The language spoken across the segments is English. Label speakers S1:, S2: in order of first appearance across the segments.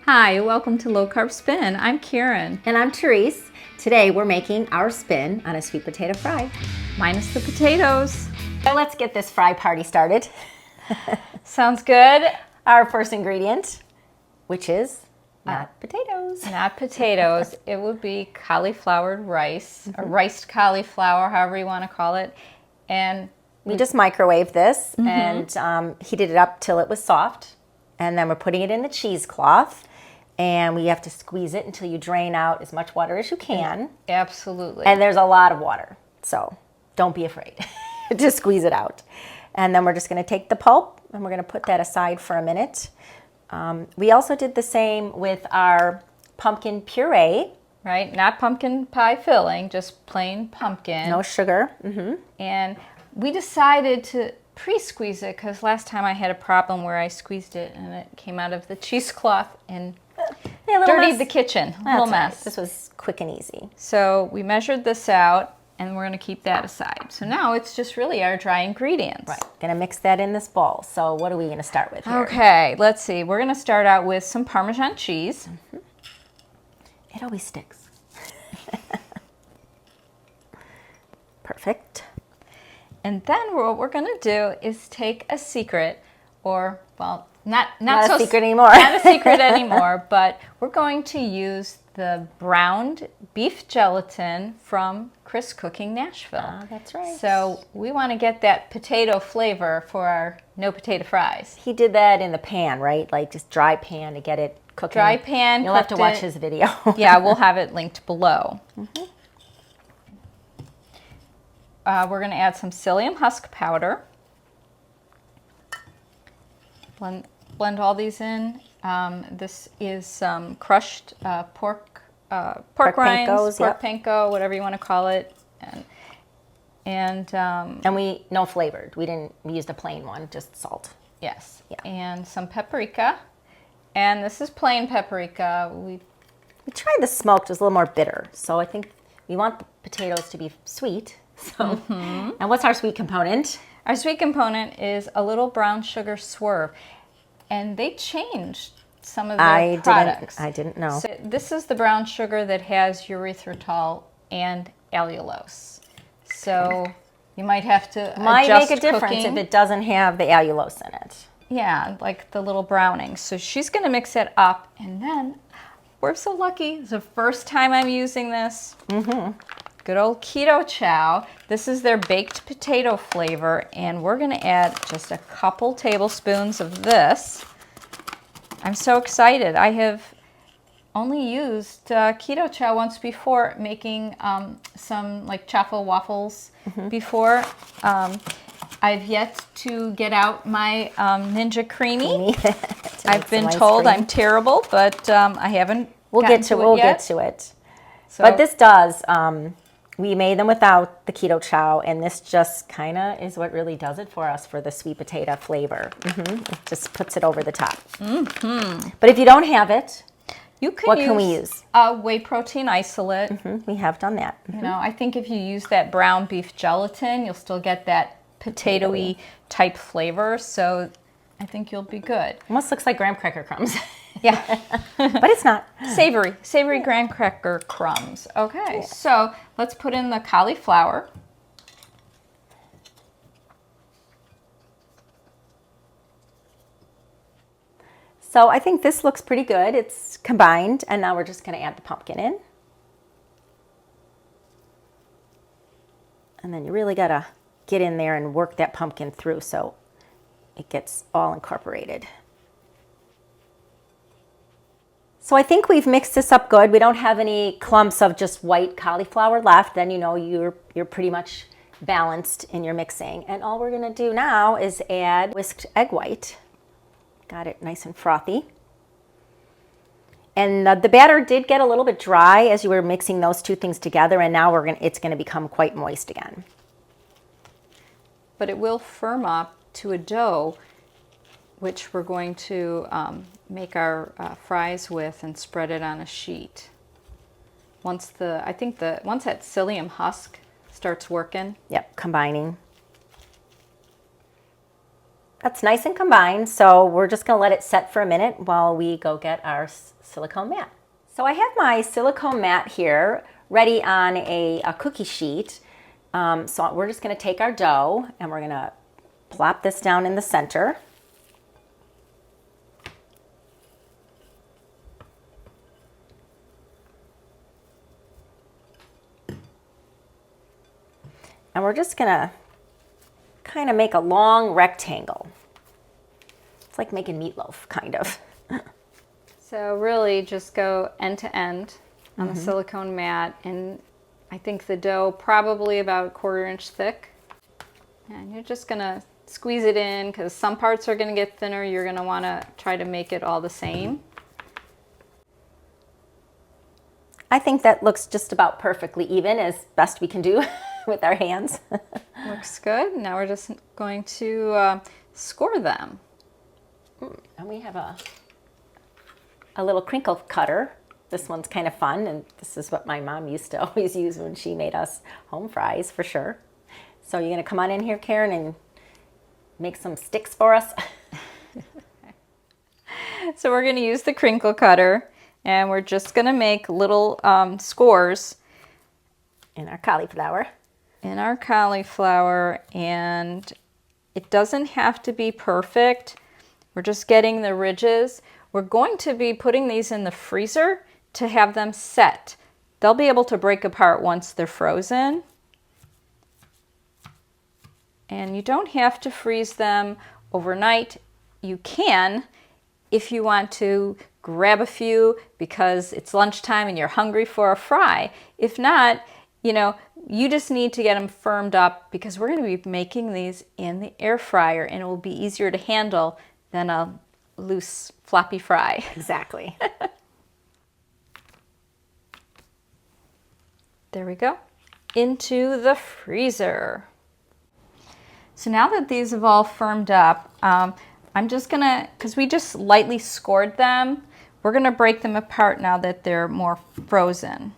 S1: Hi, welcome to Low Carb Spin. I'm Karen.
S2: And I'm Therese. Today we're making our spin on a sweet potato fry.
S1: Minus the potatoes.
S2: So let's get this fry party started.
S1: Sounds good.
S2: Our first ingredient, which is not potatoes.
S1: Not potatoes. It would be cauliflower rice, or riced cauliflower, however you want to call it. And
S2: we just microwaved this and heated it up till it was soft. And then we're putting it in the cheesecloth. And we have to squeeze it until you drain out as much water as you can.
S1: Absolutely.
S2: And there's a lot of water, so don't be afraid to squeeze it out. And then we're just going to take the pulp and we're going to put that aside for a minute. We also did the same with our pumpkin puree.
S1: Right, not pumpkin pie filling, just plain pumpkin.
S2: No sugar.
S1: And we decided to pre-squeeze it because last time I had a problem where I squeezed it and it came out of the cheesecloth and dirtied the kitchen. A little mess.
S2: Right. This was quick and easy.
S1: So we measured this out and we're going to keep that aside. So now it's just really our dry ingredients.
S2: Right. Going to mix that in this bowl. So what are we going to start with here?
S1: Okay, let's see. We're going to start out with some Parmesan cheese.
S2: It always sticks. Perfect.
S1: And then what we're going to do is take a secret, or, well, not
S2: a secret anymore.
S1: Not a secret anymore, but we're going to use the browned beef gelatin from Chris Cooking Nashville.
S2: Oh, that's right.
S1: So we want to get that potato flavor for our no potato fries.
S2: He did that in the pan, right? Like just dry pan to get it cooking.
S1: Dry pan.
S2: You'll have to watch his video.
S1: Yeah, we'll have it linked below. We're going to add some psyllium husk powder. Blend all these in. This is some crushed pork rinds, panko, whatever you want to call it, and
S2: we no flavored. We used a plain one, just salt.
S1: Yes, yeah. And some paprika, and this is plain paprika. We
S2: tried the smoked; it was a little more bitter, so I think we want the potatoes to be sweet. So, and what's our sweet component?
S1: Our sweet component is a little brown sugar swerve, and they changed some of their products.
S2: I didn't know.
S1: So this is the brown sugar that has erythritol and allulose. So you might have to adjust
S2: make a difference
S1: cooking.
S2: if it doesn't have the allulose in it.
S1: Yeah, like the little brownings. So she's going to mix it up, and then we're so lucky. It's the first time I'm using this. Good old ketochow. This is their baked potato flavor, and we're going to add just a couple tablespoons of this. I'm so excited. I have only used ketochow once before, making some like chaffle waffles before. I've yet to get out my Ninja Creamy. I've been told I'm terrible, but I haven't.
S2: We'll get to it. So, but this does. We made them without the ketochow, and this just kind of is what really does it for us for the sweet potato flavor. It just puts it over the top. But if you don't have it, what can we use?
S1: Whey protein isolate.
S2: We have done that.
S1: You know, I think if you use that brown beef gelatin, you'll still get that potato-y type flavor. So I think you'll be good.
S2: Almost looks like graham cracker crumbs.
S1: Yeah.
S2: But it's not.
S1: Savory graham cracker crumbs. Okay, so let's put in the cauliflower.
S2: So I think this looks pretty good. It's combined, and now we're just going to add the pumpkin in. And then you really got to get in there and work that pumpkin through so it gets all incorporated. So I think we've mixed this up good. We don't have any clumps of just white cauliflower left. Then you know you're pretty much balanced in your mixing. And all we're going to do now is add whisked egg white. Got it nice and frothy. And the batter did get a little bit dry as you were mixing those two things together, and now it's going to become quite moist again.
S1: But it will firm up to a dough, which we're going to make our fries with and spread it on a sheet. Once that psyllium husk starts working.
S2: Yep, combining. That's nice and combined. So we're just gonna let it set for a minute while we go get our silicone mat. So I have my silicone mat here ready on a cookie sheet. So we're just gonna take our dough and we're gonna plop this down in the center. And we're just gonna kind of make a long rectangle. It's like making meatloaf, kind of.
S1: So really just go end to end on the silicone mat, and I think the dough probably about 1/4 inch thick. And you're just gonna squeeze it in because some parts are gonna get thinner. You're gonna wanna try to make it all the same.
S2: I think that looks just about perfectly even, as best we can do with our hands.
S1: Looks good. Now we're just going to score them.
S2: And we have a little crinkle cutter. This one's kind of fun, and this is what my mom used to always use when she made us home fries, for sure. So you're gonna come on in here, Karen, and make some sticks for us.
S1: So we're gonna use the crinkle cutter, and we're just gonna make little scores
S2: In our cauliflower.
S1: And it doesn't have to be perfect. We're just getting the ridges. We're going to be putting these in the freezer to have them set. They'll be able to break apart once they're frozen. And you don't have to freeze them overnight. You can if you want to grab a few because it's lunchtime and you're hungry for a fry. If not, you know, you just need to get them firmed up because we're going to be making these in the air fryer, and it will be easier to handle than a loose, floppy fry.
S2: Exactly.
S1: There we go. Into the freezer. So now that these have all firmed up, I'm just gonna, because we just lightly scored them, we're gonna break them apart now that they're more frozen.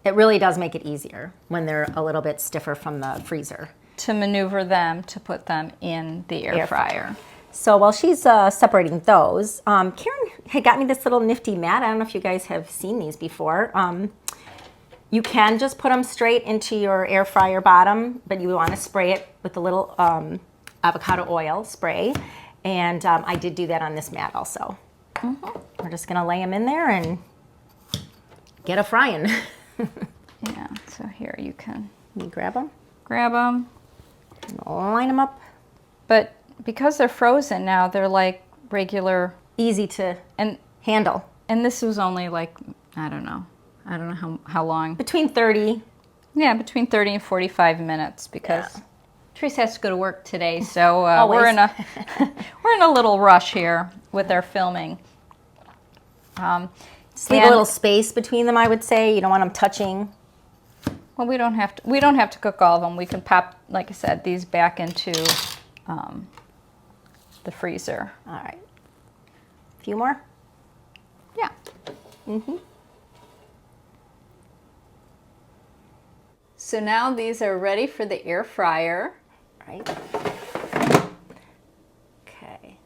S2: It really does make it easier when they're a little bit stiffer from the freezer.
S1: To maneuver them, to put them in the air fryer.
S2: So while she's separating those, Karen had got me this little nifty mat. I don't know if you guys have seen these before. You can just put them straight into your air fryer bottom, but you want to spray it with a little avocado oil spray. And I did do that on this mat also. We're just going to lay them in there and get a frying.
S1: Yeah, so here you can
S2: grab them.
S1: Grab them.
S2: Line them up.
S1: But because they're frozen now, they're like regular.
S2: Easy to handle.
S1: And this was only like, I don't know how long.
S2: Between 30.
S1: Yeah, between 30 and 45 minutes because Teresa has to go to work today, so we're in a little rush here with our filming.
S2: Just leave a little space between them, I would say. You don't want them touching.
S1: Well, we don't have to cook all of them. We can pop, like I said, these back into the freezer.
S2: All right. A few more?
S1: Yeah. So now these are ready for the air fryer.
S2: Right. Okay.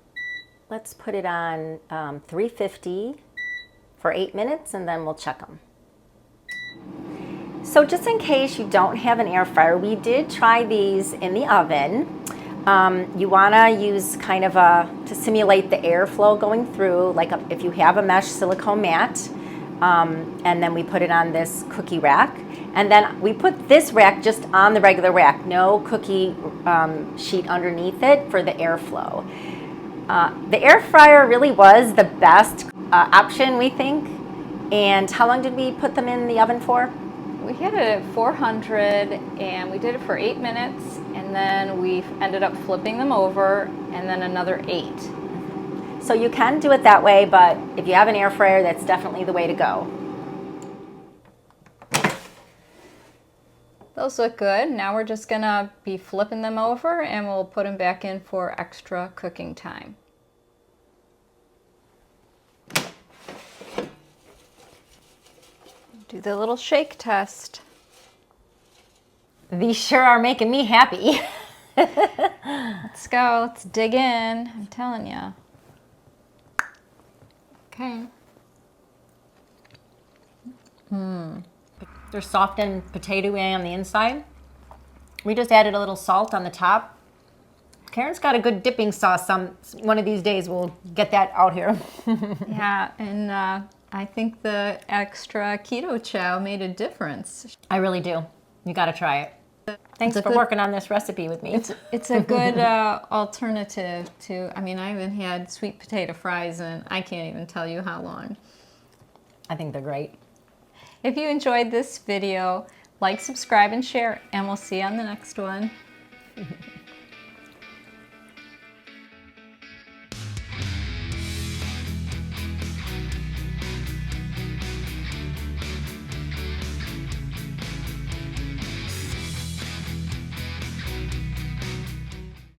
S2: Let's put it on 350 for 8 minutes, and then we'll check them. So just in case you don't have an air fryer, we did try these in the oven. You want to use kind of to simulate the airflow going through, like if you have a mesh silicone mat, and then we put it on this cookie rack. And then we put this rack just on the regular rack, no cookie sheet underneath it for the airflow. The air fryer really was the best option, we think. And how long did we put them in the oven for?
S1: We had it at 400 and we did it for 8 minutes, and then we ended up flipping them over and then another 8.
S2: So you can do it that way, but if you have an air fryer, that's definitely the way to go.
S1: Those look good. Now we're just gonna be flipping them over and we'll put them back in for extra cooking time. Do the little shake test.
S2: These sure are making me happy.
S1: Let's go. Let's dig in. I'm telling you. Okay.
S2: They're soft and potatoey on the inside. We just added a little salt on the top. Karen's got a good dipping sauce. One of these days we'll get that out here.
S1: Yeah, and I think the extra ketochow made a difference.
S2: I really do. You got to try it. Thanks for working on this recipe with me.
S1: It's a good alternative to, I mean, I haven't had sweet potato fries in I can't even tell you how long.
S2: I think they're great.
S1: If you enjoyed this video, like, subscribe, and share, and we'll see you on the next one.